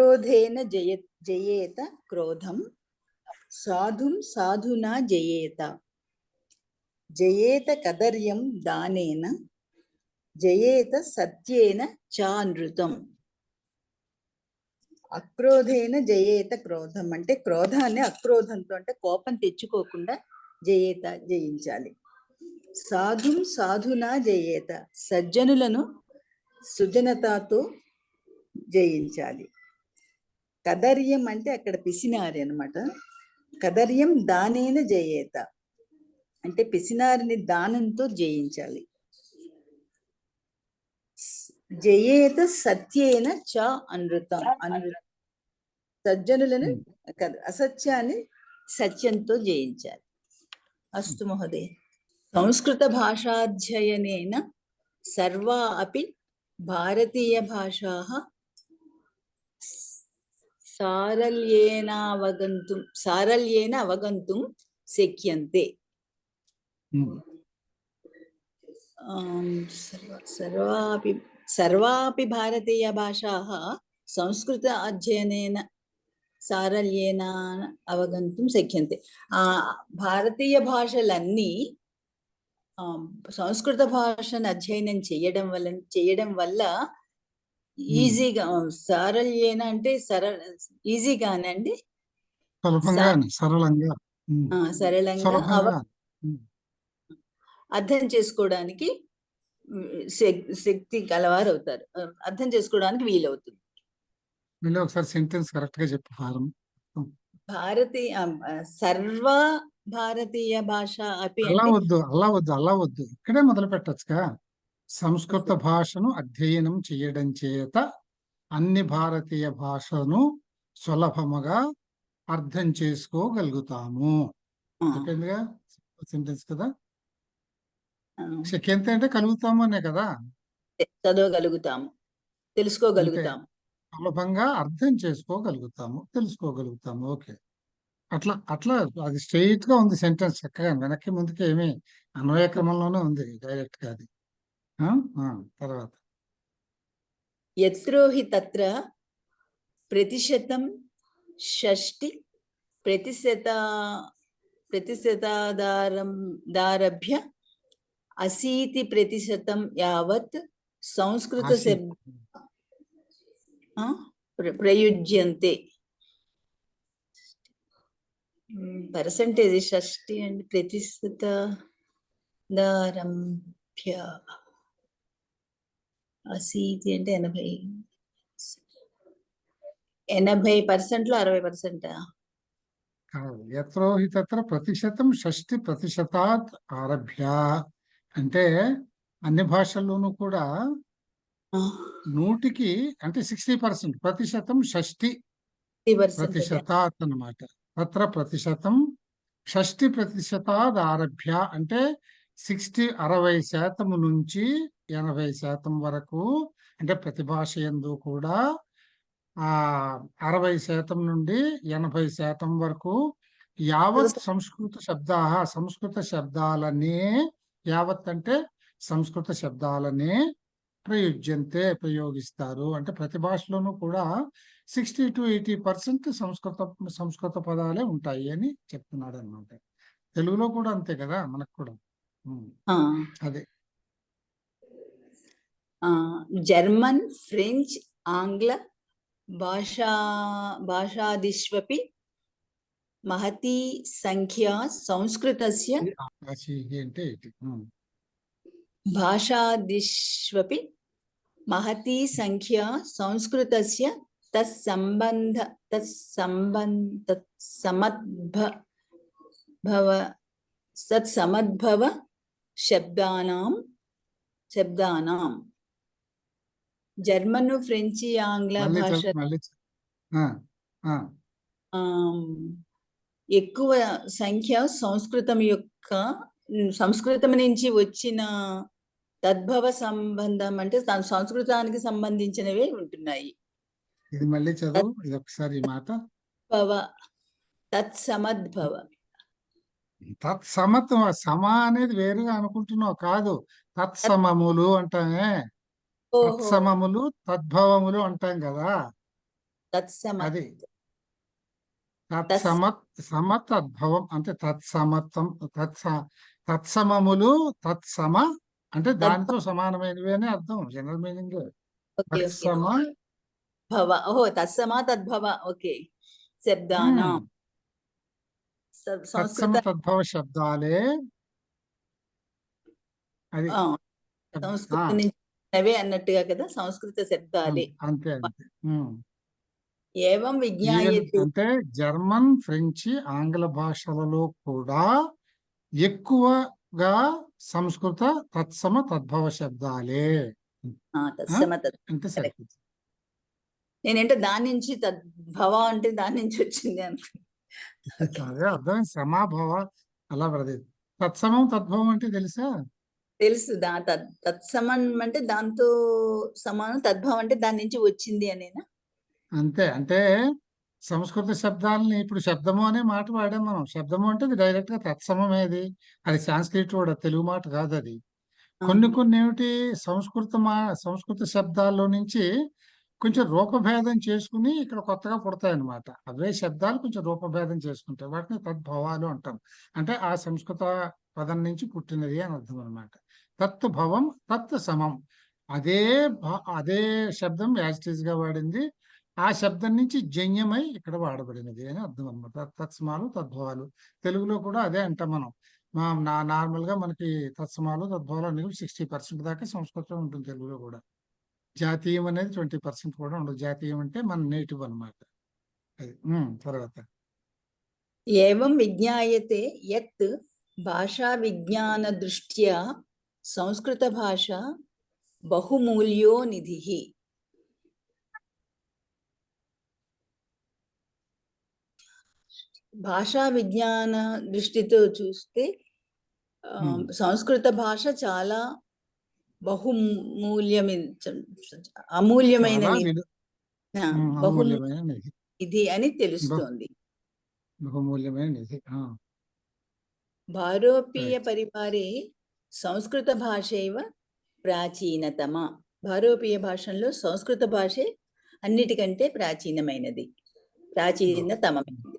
అక్రోధేన జయేత క్రోధం, సాధుం సాధునా జయేత. జయేత కదర్యం దానేన, జయేత సత్యేన చానృతం. అక్రోధేన జయేత క్రోధం అంటే క్రోధాన్ని అక్రోధంతో అంటే కోపం తెచ్చుకోకుండా జయేత జయించాలి. సాధుం సాధునా జయేత సజ్జనులను సుజనతతో జయించాలి. కదర్యం అంటే అక్కడ పిసినారి అనమాట. కదర్యం దానేన జయేత అంటే పిసినారిని దానంతో జయించాలి. జయేత సత్యేన చ అనృతం. సజ్జనులను అసత్యాన్ని సత్యంతో జయించాలి. అస్తు మహోదయ. సంస్కృత భాషాధ్యయనేన సర్వా అపి భారతీయ భాషాః సారల్యేన అవగంతుం శక్యంతే. సర్వాపి భారతీయ భాషాః సంస్కృత అధ్యయనేన సారల్యేన అవగంతుం శక్యంతే. భారతీయ భాషలన్నీ సంస్కృత భాషను అధ్యయనం చేయడం వల్ల ఈజీగా, సారల్యేన అంటే ఈజీగానండి, సరళంగా అర్థం చేసుకోవడానికి శక్తి కలవారు అవుతారు, అర్థం చేసుకోవడానికి వీలవుతుంది. ఒకసారి సెంటెన్స్ కరెక్ట్ గా చెప్పు. సర్వ భారతీయ భాష అపి అలా వద్దు ఇక్కడే మొదలు పెట్టచ్చుగా. సంస్కృత భాషను అధ్యయనం చేయడం చేత అన్ని భారతీయ భాషను సులభముగా అర్థం చేసుకోగలుగుతాము. చెప్పిందిగా సెంటెన్స్ కదా. శక్యంత అంటే కలుగుతాము అనే కదా. చదవగలుగుతాము, తెలుసుకోగలుగుతాము, సులభంగా అర్థం చేసుకోగలుగుతాము, తెలుసుకోగలుగుతాము. ఓకే, అట్లా అది స్ట్రెయిట్ గా ఉంది సెంటెన్స్, చక్కగా వెనక్కి ముందుకి ఏమి అన్వయ క్రమంలోనే ఉంది, డైరెక్ట్ గా. అది తర్వాత యత్రోహి తత్ర ప్రతిశతం 60% దారభ్య 80% యావత్ సంస్కృత శబ్ద ప్రయుజ్యంతే. పర్సెంటేజ్ 60 అండ్ ప్రతిశత దారభ్య 80 అంటే 80%లో 60%. యత్రోహి తత్ర ప్రతిశతం 60% ఆరభ్య అంటే అన్ని భాషల్లోనూ కూడా 100కి అంటే 60%, ప్రతిశతం 60% అన్నమాట. తత్ర ప్రతిశతం 60% ఆరభ్య అంటే 60% నుంచి 80% వరకు, అంటే ప్రతి భాష యందు కూడా 60% నుండి 80% వరకు యావత్ సంస్కృత శబ్దాలనే, యావత్ అంటే సంస్కృత శబ్దాలనే ప్రయోగిస్తారు. అంటే ప్రతి భాషలోనూ కూడా 60 to 80% సంస్కృత పదాలే ఉంటాయి అని చెప్తున్నాడు అన్నమాట. తెలుగులో కూడా అంతే కదా, మనకు కూడా అదే. జర్మన్, ఫ్రెంచ్, ఆంగ్ల భాషాదిష్వపి మహతీ సంఖ్యా సంస్కృతస్య భాషాదిష్వపి మహతీ సంఖ్యా సంస్కృతస్య తత్సమద్భవ శబ్దానాం. జర్మను, ఫ్రెంచి, ఆంగ్ల భాష ఎక్కువ సంఖ్య సంస్కృతం నుంచి వచ్చిన తద్భవ సంబంధం అంటే సంస్కృతానికి సంబంధించినవే ఉంటున్నాయి. ఇది మళ్ళీ చదువు, ఇది ఒకసారి మాట. తత్సమద్భవ. సమ అనేది వేరుగా అనుకుంటున్నావు కాదు, తత్సమములు అంటామే. తత్సమములు తద్భవములు అంటాం కదా. తత్సమ అది తత్స సమతద్భవం అంటే తత్సమములు తత్సమ అంటే దానితో సమానమైనవి అని అర్థం. జనరల్ మీనింగ్ ఓకే ఓకే తత్సమ. భవ ఓహో తత్సమ తద్భవ ఓకే శబ్దానాం తత్సమ సంస్కృత తద్భవ శబ్దాలే అది. ఆ, ఆ, సంస్కృత నుంచి అవే అన్నట్టుగా కదా సంస్కృత శబ్దాలే అంతే అంతే. ఏవం ఈవెన్ విజ్ఞాయతే అంటే జర్మన్, ఫ్రెంచి, ఆంగ్ల భాషలలో కూడా ఎక్కువగా సంస్కృత తత్సమ తద్భవ శబ్దాలే. తత్సమ అంటే సరిపోతుంది. నేనంటే దాని నుంచి తద్భవ అంటే దాని నుంచి వచ్చింది అనుకున్నాను. అదే అర్థం. సమాభవ అలా ప్రతి తత్సమం తద్భవం అంటే తెలుసా? తెలుసు తత్సమం అంటే దాంతో సమానం, తద్భవం అంటే దాని నుంచి వచ్చింది అనేనా? అంతే. అంటే సంస్కృత శబ్దాలని ఇప్పుడు శబ్దము అనే మాట వాడాం మనం. శబ్దము అంటే డైరెక్ట్ గా తత్సమమేది. అది సాంస్క్రిట్ కూడా, తెలుగు మాట కాదు అది. కొన్ని ఏమిటి సంస్కృత శబ్దాల్లో నుంచి కొంచెం రూపభేదం చేసుకుని ఇక్కడ కొత్తగా పుడతాయన్నమాట. అవే శబ్దాలు కొంచెం రూపభేదం చేసుకుంటాయి. వాటిని తద్భవాలు అంటాం. అంటే ఆ సంస్కృత పదం నుంచి పుట్టినది అని అర్థం అనమాట. తత్భవం తత్ సమం అదే శబ్దం యాజిటీస్ గా వాడింది. ఆ శబ్దం నుంచి జన్యమై ఇక్కడ వాడబడినది అని అర్థం అనమాట. తత్సమాలు తద్భవాలు తెలుగులో కూడా అదే అంటాం మనం. నార్మల్ గా మనకి తత్సమాలు తద్భవాలు అనేవి 60% దాకా సంస్కృతం ఉంటుంది తెలుగులో కూడా. జాతీయం అనేది 20% కూడా ఉండదు. జాతీయం అంటే మన నేటివ్ అనమాట. అది తర్వాత ఏవం విజ్ఞాయతే యత్ భాషా విజ్ఞాన దృష్ట్యా సంస్కృత భాష బహుమూల్యో నిధిః. భాషా విజ్ఞాన దృష్టితో చూస్తే సంస్కృత భాష చాలా అమూల్యమైనది ఇది అని తెలుస్తోంది. బహుమూల్యమైన నిధి. భారోపీయ పరివారే సంస్కృత భాషైవ ప్రాచీనతమ. భారోపీయ భాషల్లో సంస్కృత భాషే అన్నిటికంటే ప్రాచీనమైనది, ప్రాచీనతమైనది.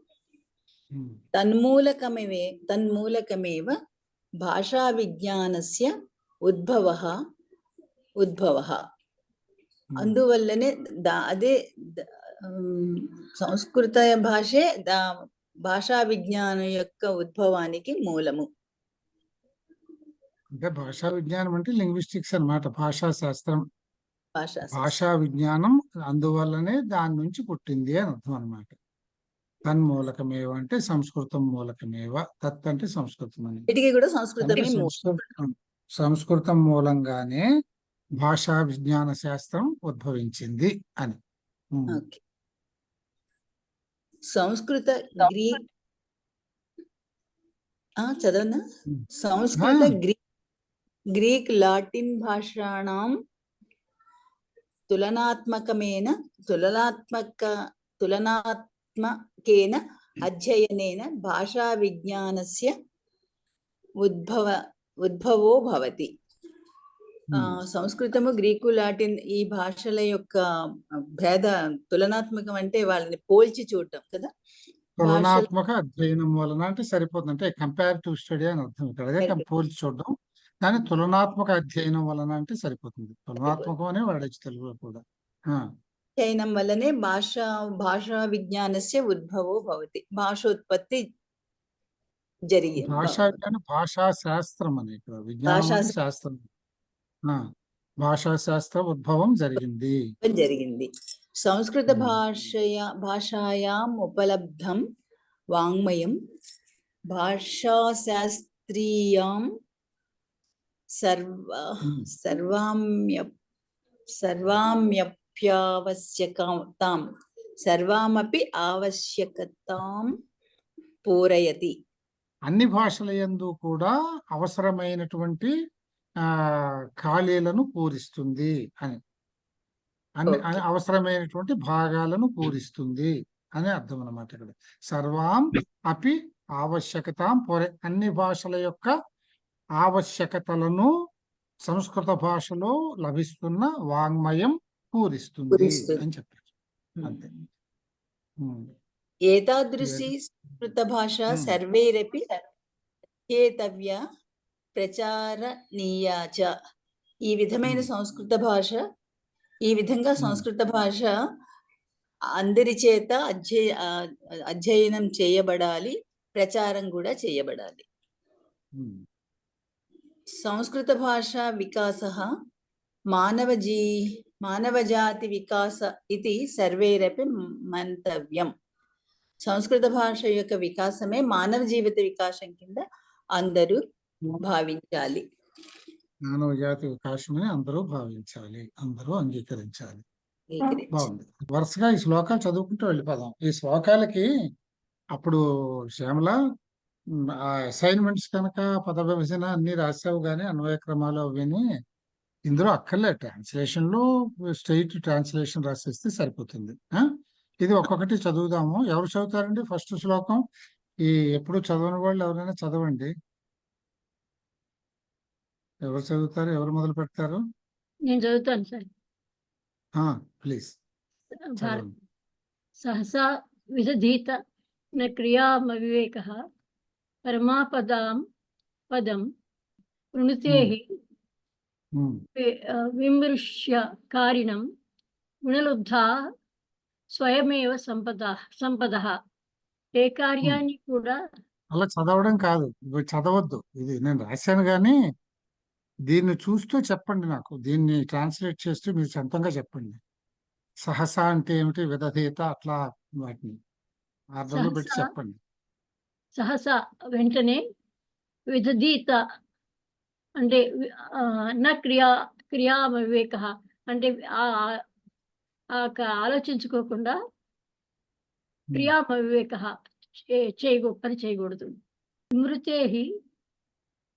తన్మూలకమేవ భాషా విజ్ఞానస్య ఉద్భవః. అందువల్లనే అదే సంస్కృత భాషే భాషా విజ్ఞానం యొక్క ఉద్భవానికి మూలము. అంటే భాషా విజ్ఞానం అంటే లింగ్విస్టిక్స్ అన్నమాట. భాషా శాస్త్రం, భాషా విజ్ఞానం. అందువల్లనే దాని నుంచి పుట్టింది అని అర్థం అనమాట. తన్మూలకమేవ అంటే సంస్కృతం మూలకమేవ. తత్ అంటే సంస్కృతం అని. వీటికి కూడా సంస్కృతమే సంస్కృతం మూలంగానే భాషా విజ్ఞాన శాస్త్రం ఉద్భవించింది అని. సంస్కృత గ్రీక్ చదవనా? సంస్కృత గ్రీక్ లాటిన్ భాషాణం తులనాత్మకేన అధ్యయనేన భాషా విజ్ఞానస్య ఉద్భవో భవతి. సంస్కృతము, గ్రీకు, లాటిన్ ఈ భాషల యొక్క తులనాత్మకం అంటే వాళ్ళని పోల్చి చూడటం కదా. తులనాత్మక అధ్యయనం వలన అంటే సరిపోతుంది. అంటే కంపారిటివ్ స్టడీ అని అర్థం ఇక్కడ. పోల్చి చూడడం, కానీ తులనాత్మక అధ్యయనం వలన అంటే సరిపోతుంది. తులనాత్మకం అనే వాడచ్చు తెలుగులో కూడా. అధ్యయనం వల్లనే భాషా విజ్ఞానస్య ఉద్భవో భవతి. భాషోత్పత్తి జరిగింది. భాషా శాస్త్రం అని ఇక్కడ. విజ్ఞానం అంటే శాస్త్రం. భాషా శాస్త్ర ఉద్భవం జరిగింది. సంస్కృత భాషాయాం ఉపలబ్ధం వాంగ్మయం భాషాశాస్త్రీయాం సర్వామపి ఆవశ్యకతాం పూరయతి. అన్ని భాషల యందు కూడా అవసరమైనటువంటి ఖాళీలను పూరిస్తుంది అని. అవసరమైనటువంటి భాగాలను పూరిస్తుంది అని అర్థం అన్నమాట ఇక్కడ. సర్వాం అపి ఆవశ్యకతాం పూర. అన్ని భాషల యొక్క ఆవశ్యకతలను సంస్కృత భాషలో లభిస్తున్న వాంగ్మయం పూరిస్తుంది అని చెప్పారు. అంతే. ఉమ్, ఏతాదృశీ ఏది? సంస్కృత భాష ఉమ్, సర్వైరపి అధ్యేతవ్య ప్రచారణీయా చ. ఈ విధమైన ఉమ్, సంస్కృత భాష, ఈ విధంగా ఉమ్, సంస్కృత భాష అందరి చేత అధ్యయనం చేయబడాలి, ప్రచారం కూడా చేయబడాలి. ఉమ్, సంస్కృత భాష వికాసः మానవజాతి వికాస ఇది సర్వైరపి మంతవ్యం. సంస్కృత భాష యొక్క వికాసమే మానవ జీవిత వికాసం కింద అందరూ భావించాలి. మానవ జాతి వికాసమని అందరూ భావించాలి, అందరూ అంగీకరించాలి. బాగుంది. వరుసగా ఈ శ్లోకాలు చదువుకుంటూ వెళ్ళిపోదాం. ఈ శ్లోకాలకి అప్పుడు శ్యామల ఆ అసైన్మెంట్స్ కనుక పద విభజన అన్ని రాసావు కానీ అన్వయ క్రమాలు అవిని ఇందులో అక్కర్లే, ట్రాన్స్లేషన్ లో స్ట్రైట్ ట్రాన్స్లేషన్ రాసేస్తే సరిపోతుంది. ఇది ఒక్కొక్కటి చదువుదాము. ఎవరు చదువుతారండి ఫస్ట్ శ్లోకం? ఈ ఎప్పుడు చదవని వాళ్ళు ఎవరైనా చదవండి. ఎవరు చదువుతారు? ఎవరు మొదలు పెడతారు? నేను చదువుతాను సార్. ప్లీజ్ భారత్ చదవండి. సహసా విదధీత న క్రియామవివేక పరమాపదాం పదం వృణుతేః ఉమ్, విమృశ్య కారిణం గుణలుబ్ధా స్వయమేవ సంపదః. ఏ కార్యాన్ని కూడా అలా చదవడం కాదు, ఇవి చదవద్దు. ఇది నేను రాశాను కానీ దీన్ని చూస్తూ చెప్పండి. నాకు దీన్ని ట్రాన్స్లేట్ చేస్తూ మీరు సొంతంగా చెప్పండి. సహసా అంటే ఏమిటి, విదధీత, అట్లా వాటిని ఆర్డర్లో పెట్టి సహసా చెప్పండి. సహసా వెంటనే, విదధీత అంటే న క్రియామవివేక అంటే ఆలోచించుకోకుండా, క్రియామవివేక పని చేయకూడదు. విమృతేః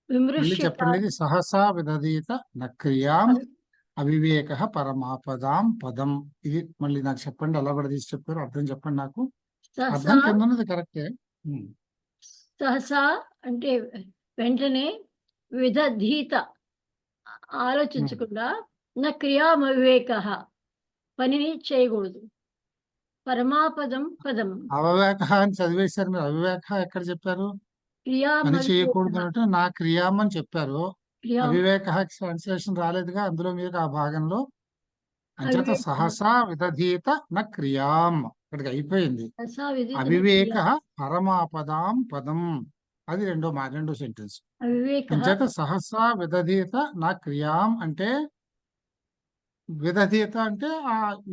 మళ్ళీ విమృశ్య చెప్పండి. ఇది సహసా విదధీత నక్రియాం అవివేక పరమాపదాం పదం. ఇది మళ్ళీ నాకు చెప్పండి, అలా కూడా తీసి చెప్పారు. అర్థం చెప్పండి నాకు. సహసా అర్థం కింద ఉన్నది కరెక్టే. సహసా అంటే వెంటనే, విదధీత ఆలోచించకుండా, నా క్రియామవివేక పనిని చేయకూడదు. పరమాపదం పదం అవివేక అని చదివేశారు మీరు. అవివేక ఎక్కడ చెప్పారు? పని చేయకూడదు క్రియామవివేక అంటే నా క్రియాం అని చెప్పారు. క్రియా అవివేక ట్రాన్స్లేషన్ రాలేదుగా అందులో మీకు ఆ భాగంలో. అంచేత అవివేక సహసా విదధీత న క్రియాం, ఇక్కడికి అయిపోయింది. సహసా విదిత న అవివేక క్రియా పరమాపదాం పదం, అది రెండో సెంటెన్స్. అవివేక అంచేత సహసా విదధీత నా క్రియాం అంటే, విదధీత అంటే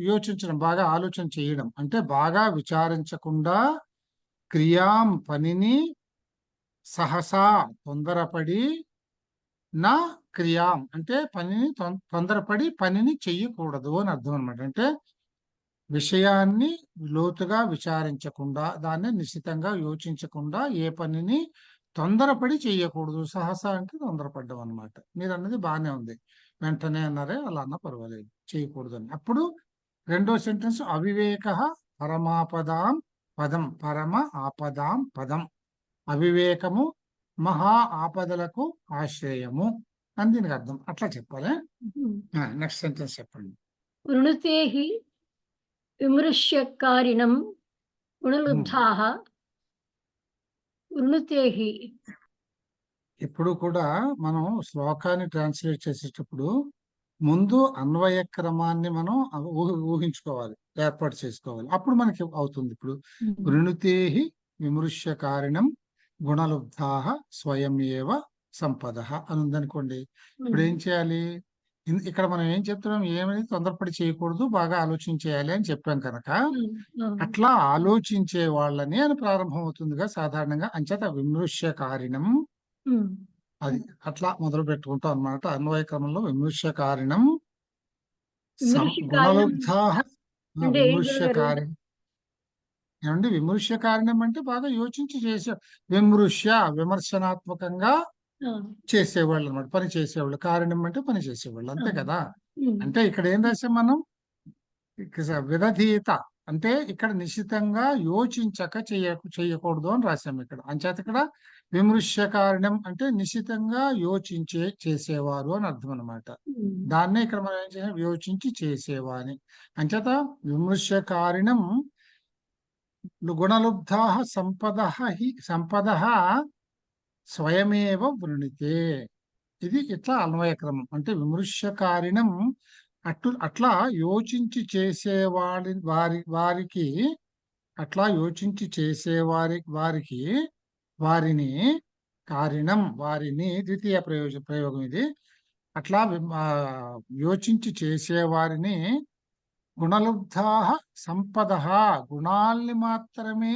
యోచించడం, బాగా ఆలోచన చేయడం, అంటే బాగా విచారించకుండా, క్రియాం పనిని, సహసా తొందరపడి, నా క్రియాం అంటే పనిని తొందరపడి పనిని చెయ్యకూడదు అని అర్థం అనమాట. అంటే విషయాన్ని లోతుగా విచారించకుండా, దాన్ని నిశితంగా యోచించకుండా ఏ పనిని తొందరపడి చెయ్యకూడదు. సహసా అంటే తొందరపడ్డం అనమాట. మీరు అన్నది బాగానే ఉంది. వెంటనే అన్నారే, అలా అన్నా పర్వాలేదు, చేయకూడదు అని. అప్పుడు రెండో సెంటెన్స్ అవివేక పరమాపదాం పదం, పరమ ఆపదాం పదం. అవివేకము మహా ఆపదలకు ఆశ్రయము అని దీనికి అర్థం. అట్లా చెప్పాలి. నెక్స్ట్ సెంటెన్స్ చెప్పండి. వృణుతేః విమృశ్యకారిణం గుణలుబ్ధాః. వృణుతేః ఇప్పుడు కూడా మనం శ్లోకాన్ని ట్రాన్స్లేట్ చేసేటప్పుడు ముందు అన్వయ క్రమాన్ని మనం ఊహించుకోవాలి, ఏర్పాటు చేసుకోవాలి. అప్పుడు మనకి అవుతుంది. ఇప్పుడు వృణుతేహి విమృశ్య కారణం గుణలుబ్ధాః స్వయమేవ సంపదః అని ఉందనుకోండి. ఇప్పుడు ఏం చేయాలి? ఇక్కడ మనం ఏం చెప్తున్నాం, ఏమని తొందరపడి చేయకూడదు, బాగా ఆలోచించేయాలి అని చెప్పాం కనుక అట్లా ఆలోచించే వాళ్ళని అని ప్రారంభం అవుతుందిగా సాధారణంగా. అంచేత విమృశ్య కారణం, అది అట్లా మొదలు పెట్టుకుంటాం అన్నమాట. అన్వయ క్రమంలో విమృశ్య కారణం గుణలుబ్ధాః. విమృశ్య కారణం ఏమండి? విమృశ్య కారణం అంటే బాగా యోచించి చేసే, విమృశ్య విమర్శనాత్మకంగా చేసేవాళ్ళు అనమాట, పని చేసేవాళ్ళు. కారణం అంటే పని చేసేవాళ్ళు, అంతే కదా. అంటే ఇక్కడ ఏం రాసాం మనం, విదధీత అంటే ఇక్కడ నిశితంగా యోచించక చేయకూడదు అని రాసాం ఇక్కడ. అంచేత ఇక్కడ విమృశ్య కారణం అంటే నిశితంగా యోచించే చేసేవారు అని అర్థం అనమాట. దాన్నే ఇక్కడ మనం ఏం చేసాం, యోచించి చేసేవాని. అంచేత విమృశ్య కారణం గుణలుబ్ధా సంపద స్వయమేవ వృణితే. ఇది ఇట్లా అన్వయక్రమం. అంటే విమృశ్యకారిణం అట్లా యోచించి చేసేవాడి వారికి అట్లా యోచించి వారికి వారిని కారణం వారిని ద్వితీయ ప్రయోగం ఇది. అట్లా యోచించి చేసేవారిని గుణలుబ్ధా సంపద గుణాల్ని మాత్రమే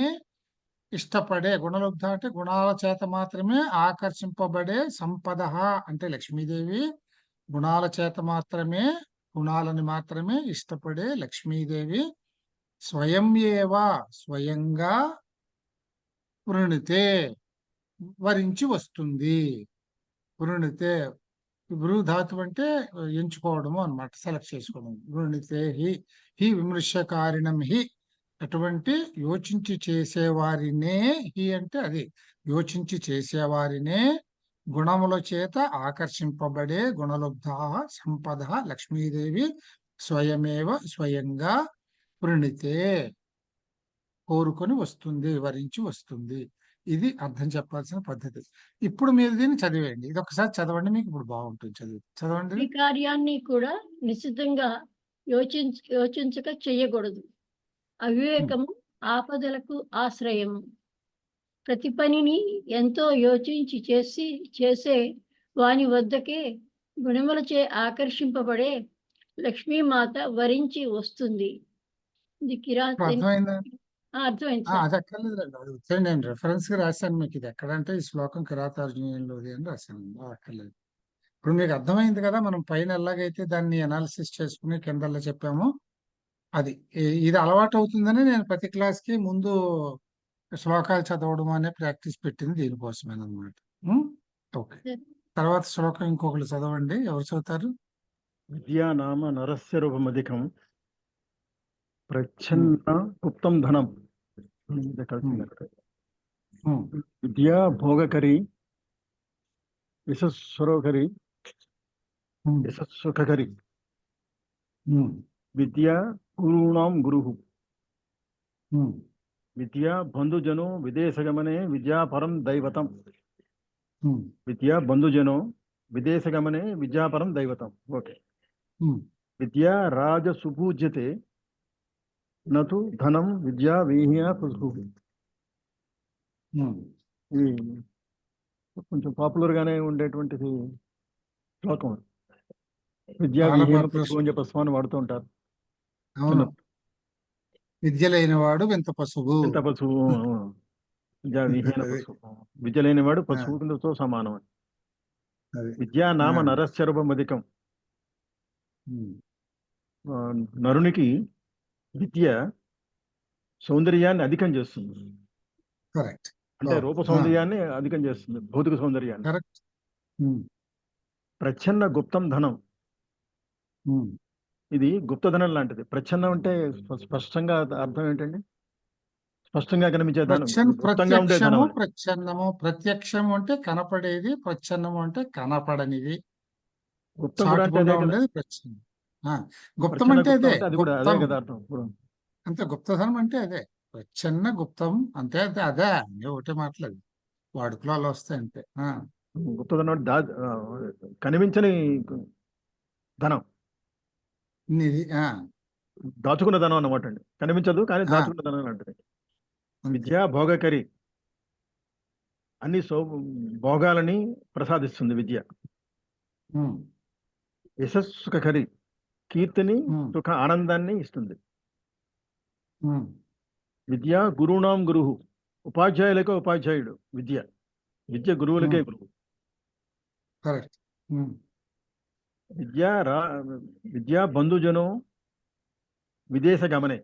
ఇష్టపడే, గుణలుబ్ధ అంటే గుణాల చేత మాత్రమే ఆకర్షింపబడే, సంపద అంటే లక్ష్మీదేవి, గుణాల చేత మాత్రమే గుణాలని మాత్రమే ఇష్టపడే లక్ష్మీదేవి స్వయంగా వృణితే వరించి వస్తుంది. వృణితే ధాతువు అంటే ఎంచుకోవడము అన్నమాట, సెలెక్ట్ చేసుకోవడం. వృణితే హి విమృశ్యకారిణం హి, అటువంటి యోచించి చేసేవారినే, హి అంటే అది యోచించి చేసేవారినే గుణముల చేత ఆకర్షింపబడే గుణలుబ్ధా సంపద లక్ష్మీదేవి స్వయంగా వృణితే కోరుకొని వస్తుంది, వరించి వస్తుంది. ఇది అర్థం చెప్పాల్సిన పద్ధతి. ఇప్పుడు మీరు దీన్ని చదివేయండి, ఇది ఒకసారి చదవండి, మీకు ఇప్పుడు బాగుంటుంది. చదవండి. ఈ కార్యాన్ని కూడా నిశ్చితంగా యోచించక చెయ్యకూడదు. అవివేకము ఆపదలకు ఆశ్రయము. ప్రతి పనిని ఎంతో యోచించి చేసే వాని వద్దకే గుణములచే ఆకర్షింపబడే లక్ష్మీమాత వరించి వస్తుంది. ఇది అర్థమైందా? అర్థమైంది సార్. అది అక్కర్లేదు, అది వచ్చాయి. నేను రెఫరెన్స్ గా రాశాను మీకు. ఇది ఎక్కడంటే ఈ శ్లోకం కిరాతార్జునీయంలోది అని రాశాను, అక్కర్లేదు. ఇప్పుడు మీకు అర్థమైంది కదా, మనం పైన ఎలాగైతే దాన్ని అనాలిసిస్ చేసుకుని కిందల్లో చెప్పామో అది. ఇది అలవాటు అవుతుందని నేను ప్రతి క్లాస్ కి ముందు శ్లోకాలు చదవడం అనే ప్రాక్టీస్ పెట్టింది దీనికోసమేనమాట. ఓకే, తర్వాత శ్లోకం ఇంకొకరు చదవండి. ఎవరు చదువుతారు? విద్యా నామ నరస్య రూపమధికం ప్రచ్ఛన్న గుప్తం ధనం. విద్యా భోగకరి యశస్వరోకరి యశస్సుఖకరి. విద్యా గురూణాం గురుః. విద్యా బంధుజనో విదేశగమనే విద్యాపరం దైవతం. విద్యా బంధుజనో విదేశగమనే విద్యాపరం దైవతం. ఓకే. విద్యా రాజ సుపూజ్యతే నతు ధనం విద్యా విహీన పురుషు. ఇది కొంచెం పాపులర్ గానే ఉండేటువంటిది శ్లోకం. విద్యా విహీన పశువు అని చెప్పి స్వామి వాడుతూ ఉంటారు. అవును, విద్య లేనివాడు వింత పశువు. వింత పశువు, విద్యా విహీన పశువు. విద్య లేనివాడు పశువుతో సమానం. విద్యా నామ నరస్యరూపమధికం. నరునికి విద్య సౌందర్యాన్ని అధికం చేస్తుంది. కరెక్ట్. అంటే రూప సౌందర్యాన్ని అధికం చేస్తుంది, భౌతిక సౌందర్యాన్ని. కరెక్ట్. ప్రచ్ఛన్న గుప్తం ధనం. ఇది గుప్తధనం లాంటిది. ప్రచ్ఛన్నం అంటే స్పష్టంగా అర్థం ఏంటండి? స్పష్టంగా కనిపించే ధనం, గుప్తంగా ఉండే ధనం. ప్రచ్ఛన్నము, ప్రత్యక్షము అంటే కనపడేది, ప్రచ్ఛన్నము అంటే కనపడనిది. గుప్తం కూడా అంటే ఉండేది ప్రచ్ఛన్నం. గుప్తం అంటే అదే, అది కూడా అదే కదా అర్థం. అంతే, గుప్తధనం అంటే అదే. ప్రచ్ఛన్న గుప్తం అంటే అదే ఒకటే మాట్లాడు, వాడుకలో అలా వస్తాయి అంతే. గుప్తధనం కనిపించని ధనం, దాచుకున్న ధనం అన్నమాట అండి. కనిపించదు కానీ దాచుకున్న ధనం లాంటిది. విద్యా భోగకరి, అన్ని భోగాలని ప్రసాదిస్తుంది విద్య. యశస్సుఖకరి, కీర్తిని సుఖ ఆనందాన్ని ఇస్తుంది. విద్య గురువునాం గురువు, ఉపాధ్యాయులకే ఉపాధ్యాయుడు విద్య. విద్య గురువులకే గురువు. విద్యా బంధుజనో విదేశ గమనే.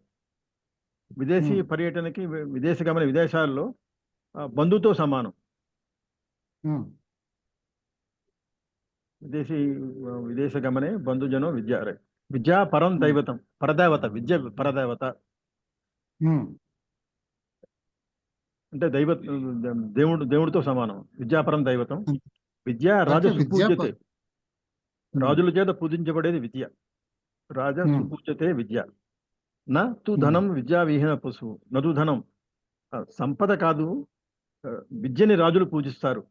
విదేశీ పర్యటనకి, విదేశ గమన, విదేశాల్లో బంధుతో సమానం. విదేశ గమనే బంధుజనో విద్యా పరం దైవతం. పరదేవత, విద్య పరదేవత అంటే దేవుడితో సమానం. విద్యాపరం దైవతం. విద్య రాజ సుపూజ్యతే, రాజుల చేత పూజించబడేది విద్య. రాజ సుపూజ్యతే విద్య. నతు ధనం విద్యా విహీన పశువు. నతు ధనం సంపద కాదు, విద్యని రాజులు పూజిస్తారు.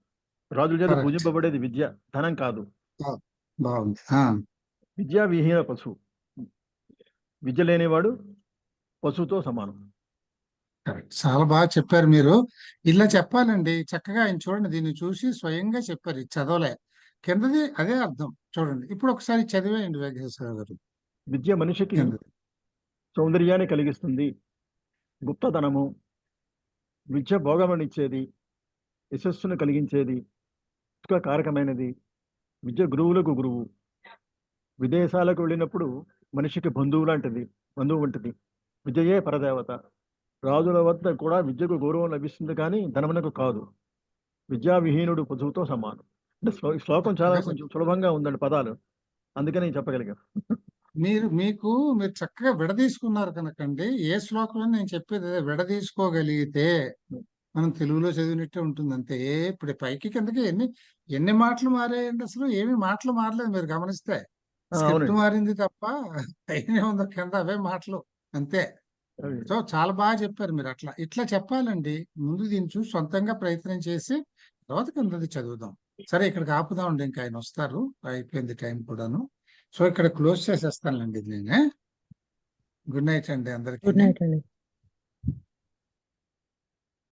రాజుల చేత Correct. పూజింపబడేది విద్య, ధనం కాదు. బాగుంది. విద్యా విహీన పశువు, విద్య లేనివాడు పశువుతో సమానం. కరెక్ట్. చాలా బాగా చెప్పారు మీరు. ఇలా చెప్పాలండి చక్కగా. ఆయన చూడండి, దీన్ని చూసి స్వయంగా చెప్పారు, ఇది చదవలే, కిందది అదే అర్థం. చూడండి ఇప్పుడు ఒకసారి చదివేయండి వెంకటేశ్వర గారు. విద్య మనిషికి కిందది. సౌందర్యాన్ని కలిగిస్తుంది, గుప్తధనము. విద్య భోగమనిచ్చేది, యశస్సును కలిగించేది, కారకమైనది. విద్య గురువులకు గురువు. విదేశాలకు వెళ్ళినప్పుడు మనిషికి బంధువు లాంటిది, బంధువు వంటిది. విద్యయే పరదేవత. రాజుల వద్ద కూడా విద్యకు గౌరవం లభిస్తుంది, కానీ ధనమునకు కాదు. విద్యా విహీనుడు పశువుతో సమానం. అంటే శ్లోకం చాలా కొంచెం సులభంగా ఉందండి పదాలు, అందుకని నేను చెప్పగలిగాను. మీరు చక్కగా విడదీసుకున్నారు కనుకండి. ఏ శ్లోకం అని నేను చెప్పేది అదే, విడదీసుకోగలిగితే మనం తెలుగులో చదివినట్టే ఉంటుంది అంతే. ఇప్పుడు పైకి కిందకి ఎన్ని మాటలు మారాయండి, అసలు ఏమి మాటలు మారలేదు. మీరు గమనిస్తే స్క్రిప్ట్ అవునండి. మారింది తప్ప పైన ఉందో కింద అవే మాటలు అంతే. సో చాలా బాగా చెప్పారు మీరు. ఇట్లా చెప్పాలండి. ముందు దీన్ని చూసి సొంతంగా ప్రయత్నం చేసి తర్వాత కిందది చదువుదాం. సరే ఇక్కడికి ఆపుదామండి, ఇంకా ఆయన వస్తారు, అయిపోయింది టైం కూడాను. సో ఇక్కడ క్లోజ్ చేసేస్తానులేండి ఇది నేనే. గుడ్ నైట్ అండి అందరికీ. గుడ్ నైట్ అండి.